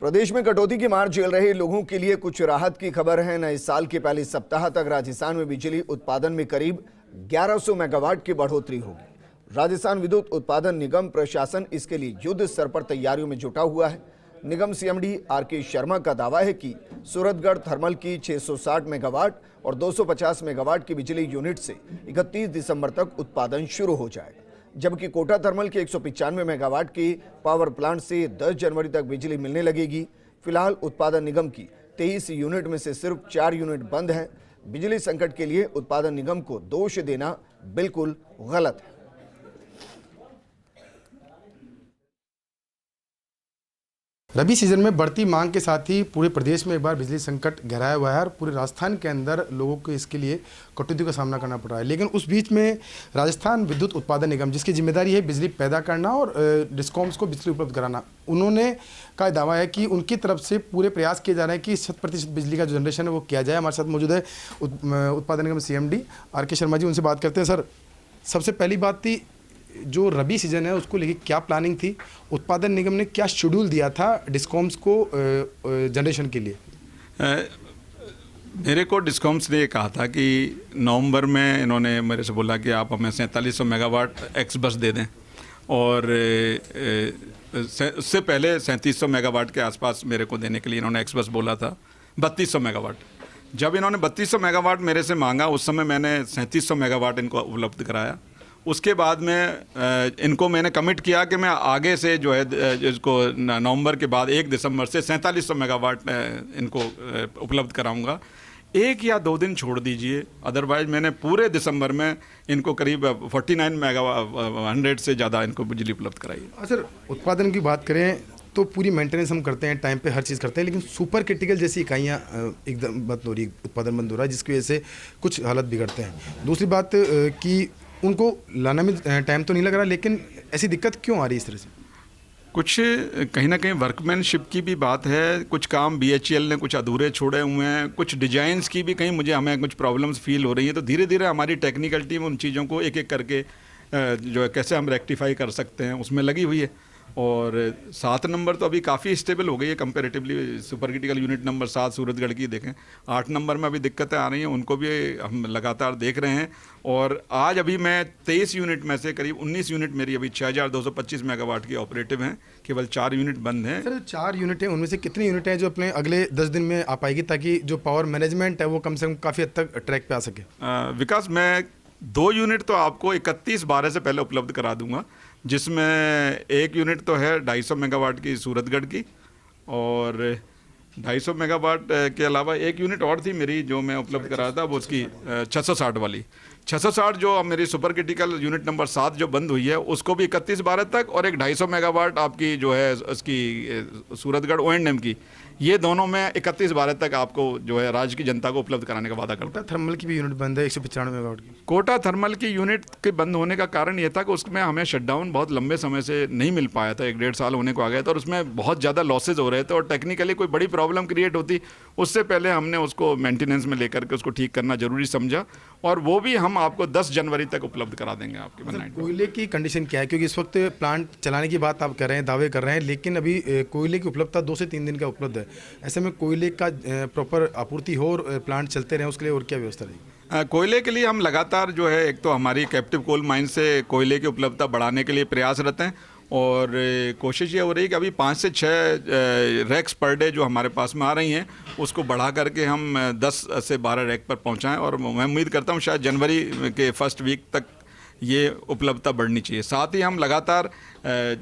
प्रदेश में कटौती की मार झेल रहे लोगों के लिए कुछ राहत की खबर है। नए साल के पहले सप्ताह तक राजस्थान में बिजली उत्पादन में करीब 1100 मेगावाट की बढ़ोतरी होगी। राजस्थान विद्युत उत्पादन निगम प्रशासन इसके लिए युद्ध स्तर पर तैयारियों में जुटा हुआ है। निगम सीएमडी आर.के. शर्मा का दावा है कि सूरतगढ़ थर्मल की 660 मेगावाट और 250 मेगावाट की बिजली यूनिट से 31 दिसंबर तक उत्पादन शुरू हो जाएगा, जबकि कोटा थर्मल के 195 मेगावाट के पावर प्लांट से 10 जनवरी तक बिजली मिलने लगेगी। फिलहाल उत्पादन निगम की 23 यूनिट में से सिर्फ 4 यूनिट बंद है। बिजली संकट के लिए उत्पादन निगम को दोष देना बिल्कुल गलत है। रबी सीजन में बढ़ती मांग के साथ ही पूरे प्रदेश में एक बार बिजली संकट गहराया हुआ है और पूरे राजस्थान के अंदर लोगों को इसके लिए कटौती का सामना करना पड़ रहा है। लेकिन उस बीच में राजस्थान विद्युत उत्पादन निगम, जिसकी जिम्मेदारी है बिजली पैदा करना और डिस्कॉम्स को बिजली उपलब्ध कराना, उन्होंने का दावा है कि उनकी तरफ से पूरे प्रयास किए जा रहे हैं कि 100% बिजली का जो जनरेशन है वो किया जाए। हमारे साथ मौजूद है उत्पादन निगम CMD आर.के. शर्मा जी, उनसे बात करते हैं। सर, सबसे पहली बात थी, जो रबी सीजन है उसको लेके क्या प्लानिंग थी? उत्पादन निगम ने क्या शेड्यूल दिया था डिस्कॉम्स को जनरेशन के लिए? मेरे को डिस्कॉम्स ने कहा था कि नवंबर में इन्होंने मेरे से बोला कि आप हमें 4700 मेगावाट एक्स बस दे दें, और उससे पहले 3700 मेगावाट के आसपास मेरे को देने के लिए इन्होंने एक्स बस बोला था। 3200 मेगावाट, जब इन्होंने 3200 मेगावाट मेरे से मांगा उस समय मैंने 3700 मेगावाट इनको उपलब्ध कराया। उसके बाद में इनको मैंने कमिट किया कि मैं आगे से जो है इसको नवंबर के बाद 1 दिसंबर से 4700 मेगावाट इनको उपलब्ध कराऊंगा। 1 या 2 दिन छोड़ दीजिए, अदरवाइज मैंने पूरे दिसंबर में इनको करीब 49 मेगावाट से ज़्यादा इनको बिजली उपलब्ध कराई है। सर, उत्पादन की बात करें तो पूरी मेंटेनेंस हम करते हैं, टाइम पे हर चीज़ करते हैं, लेकिन सुपर क्रिटिकल जैसी इकाइयाँ एकदम बंद हो रही, उत्पादन बंद हो रहा है, जिसकी वजह से कुछ हालत बिगड़ते हैं। दूसरी बात कि उनको लाने में टाइम तो नहीं लग रहा, लेकिन ऐसी दिक्कत क्यों आ रही है इस तरह से? कुछ कहीं ना कहीं वर्कमैनशिप की भी बात है, कुछ काम BHEL ने कुछ अधूरे छोड़े हुए हैं, कुछ डिजाइन्स की भी कहीं हमें कुछ प्रॉब्लम्स फील हो रही हैं। तो धीरे धीरे हमारी टेक्निकल टीम उन चीज़ों को एक एक करके जो है कैसे हम रेक्टिफाई कर सकते हैं उसमें लगी हुई है। और 7 नंबर तो अभी काफ़ी स्टेबल हो गई है comparatively. Super critical unit number 7 Suratgarh की देखें, 8 नंबर में अभी दिक्कतें आ रही हैं, उनको भी हम लगातार देख रहे हैं। और आज अभी मैं 23 यूनिट में से करीब 19 यूनिट मेरी अभी 6225 मेगावाट की ऑपरेटिव हैं, केवल 4 यूनिट बंद हैं। सर, 4 यूनिट हैं, उनमें से कितनी यूनिट हैं जो अपने अगले 10 दिन में आ पाएगी, ताकि जो पावर मैनेजमेंट है वो कम से कम काफ़ी हद तक ट्रैक पे आ सके? विकास, मैं 2 यूनिट तो आपको 31/12 से पहले उपलब्ध करा दूंगा, जिसमें 1 यूनिट तो है 250 मेगावाट की सूरतगढ़ की, और 250 मेगावाट के अलावा 1 यूनिट और थी मेरी जो मैं उपलब्ध करा रहा था, वो उसकी 660 वाली 660 जो मेरी सुपर क्रिटिकल यूनिट नंबर 7 जो बंद हुई है उसको भी 31/12 तक, और एक 250 मेगावाट आपकी जो है उसकी सूरतगढ़ O&M की, ये दोनों में 31/12 तक आपको जो है राज्य की जनता को उपलब्ध कराने का वादा करता है। थर्मल की भी यूनिट बंद है 195 मेगावाट की। कोटा थर्मल की यूनिट के बंद होने का कारण ये था कि उसमें हमें शटडाउन बहुत लंबे समय से नहीं मिल पाया था, 1-1.5 साल होने को आ गया था, और उसमें बहुत ज़्यादा लॉसेज हो रहे थे और टेक्निकली कोई बड़ी प्रॉब्लम क्रिएट होती, उससे पहले हमने उसको मेंटेनेंस में लेकर के उसको ठीक करना जरूरी समझा, और वो भी हम आपको 10 जनवरी तक उपलब्ध करा देंगे आपके बनाए। कोयले की कंडीशन क्या है? क्योंकि इस वक्त प्लांट चलाने की बात आप कर रहे हैं, दावे कर रहे हैं, लेकिन अभी कोयले की उपलब्धता 2 से 3 दिन का उपलब्ध है। ऐसे में कोयले का प्रॉपर आपूर्ति हो और प्लांट चलते रहें, उसके लिए और क्या व्यवस्था रहेगी? कोयले के लिए हम लगातार जो है, एक तो हमारी कैप्टिव कोल माइन से कोयले की उपलब्धता बढ़ाने के लिए प्रयासरत हैं, और कोशिश ये हो रही है कि अभी 5 से 6 रैक्स पर डे जो हमारे पास में आ रही हैं उसको बढ़ा करके हम 10 से 12 रैक पर पहुंचाएं, और मैं उम्मीद करता हूं शायद जनवरी के फर्स्ट वीक तक ये उपलब्धता बढ़नी चाहिए। साथ ही हम लगातार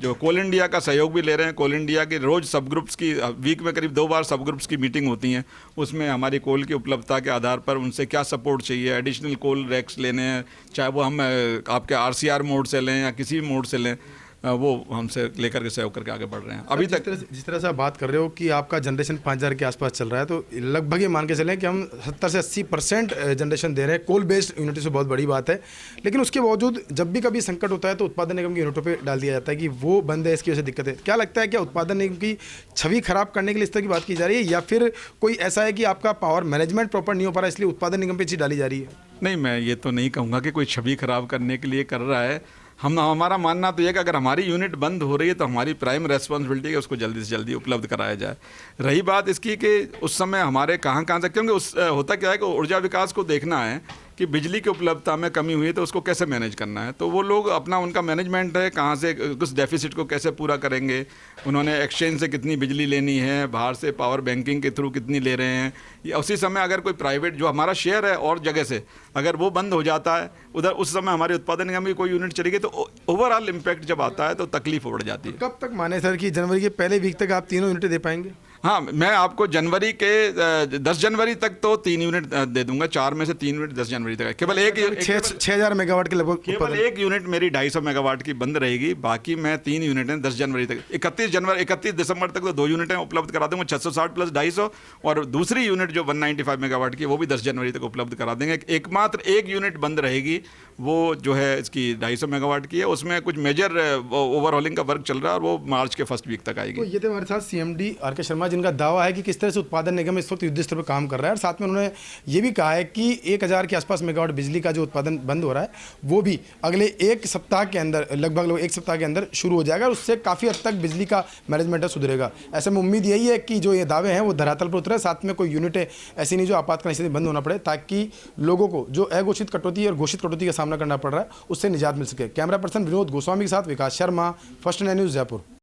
जो कोल इंडिया का सहयोग भी ले रहे हैं। कोल इंडिया के रोज़ सब ग्रुप्स की, वीक में करीब 2 बार सब ग्रुप्स की मीटिंग होती हैं, उसमें हमारी कोल की उपलब्धता के आधार पर उनसे क्या सपोर्ट चाहिए, एडिशनल कोल रैक्स लेने हैं, चाहे वो हम आपके RCR मोड से लें या किसी भी मोड से लें, वो हमसे लेकर के सहयोग करके आगे बढ़ रहे हैं। अभी तक जिस तरह से आप बात कर रहे हो कि आपका जनरेशन 5000 के आसपास चल रहा है, तो लगभग ये मान के चलें कि हम 70 से 80% जनरेशन दे रहे हैं। कोल बेस्ड यूनिट से बहुत बड़ी बात है, लेकिन उसके बावजूद जब भी कभी संकट होता है तो उत्पादन निगम की यूनिटों पर डाल दिया जाता है कि वो बंद है, इसकी वजह से दिक्कत है। क्या लगता है, क्या उत्पादन निगम की छवि खराब करने के लिए इस तरह की बात की जा रही है, या फिर कोई ऐसा है कि आपका पावर मैनेजमेंट प्रॉपर नहीं हो पा रहा इसलिए उत्पादन निगम पर चीज़ डाली जा रही है? नहीं, मैं ये तो नहीं कहूँगा कि कोई छवि खराब करने के लिए कर रहा है। हमारा मानना तो ये कि अगर हमारी यूनिट बंद हो रही है तो हमारी प्राइम रेस्पॉन्सिबिलिटी है उसको जल्दी से जल्दी उपलब्ध कराया जाए। रही बात इसकी कि उस समय हमारे कहाँ से, क्योंकि होता क्या है कि ऊर्जा विकास को देखना है कि बिजली की उपलब्धता में कमी हुई है तो उसको कैसे मैनेज करना है, तो वो लोग अपना उनका मैनेजमेंट है कहाँ से उस डेफिसिट को कैसे पूरा करेंगे, उन्होंने एक्सचेंज से कितनी बिजली लेनी है, बाहर से पावर बैंकिंग के थ्रू कितनी ले रहे हैं, या उसी समय अगर कोई प्राइवेट जो हमारा शेयर है और जगह से अगर वो बंद हो जाता है उधर, उस समय हमारे उत्पादन निगम की कोई यूनिट चली गई तो ओवरऑल इम्पैक्ट जब आता है तो तकलीफ बढ़ जाती है। कब तक माने सर कि जनवरी के पहले वीक तक आप तीनों यूनिटें दे पाएंगे? हाँ, मैं आपको जनवरी के 10 जनवरी तक तो 3 यूनिट दे दूंगा, 4 में से 3 यूनिट 10 जनवरी तक है। केवल एक 6,000 मेगावाट के लगभग केवल एक यूनिट मेरी 250 मेगावाट की बंद रहेगी, बाकी मैं 3 यूनिटें 10 जनवरी तक, 31 दिसंबर तक तो 2 यूनिटें उपलब्ध करा दूंगा 660 प्लस 250, और दूसरी यूनिट जो 195 मेगावाट की वो भी 10 जनवरी तक उपलब्ध करा देंगे। एकमात्र एक यूनिट बंद रहेगी वो जो है इसकी 250 मेगावाट की है, उसमें कुछ मेजर ओवरहॉलिंग का वर्क चल रहा है और वो मार्च के फर्स्ट वीक तक आएगी। तो ये थे हमारे साथ CMD RK शर्मा, जिनका दावा है कि किस तरह से उत्पादन निगम इस वक्त युद्ध स्तर पर काम कर रहा है, और साथ में उन्होंने ये भी कहा है कि 1000 के आसपास मेगावाट बिजली का जो उत्पादन बंद हो रहा है वो भी अगले एक सप्ताह के अंदर, लगभग एक सप्ताह के अंदर शुरू हो जाएगा, और उससे काफ़ी हद तक बिजली का मैनेजमेंट सुधरेगा। ऐसे में उम्मीद यही है कि जो ये दावे हैं वो धरातल पर उतरे, साथ में कोई यूनिटें ऐसी नहीं जो आपातकालीन स्थिति बंद होना पड़े, ताकि लोगों को जो अघोषित कटौती और घोषित कटौती का सामना करना पड़ रहा है उससे निजात मिल सके। कैमरा पर्सन विनोद गोस्वामी के साथ विकास शर्मा, फर्स्ट 9 न्यूज़ जयपुर।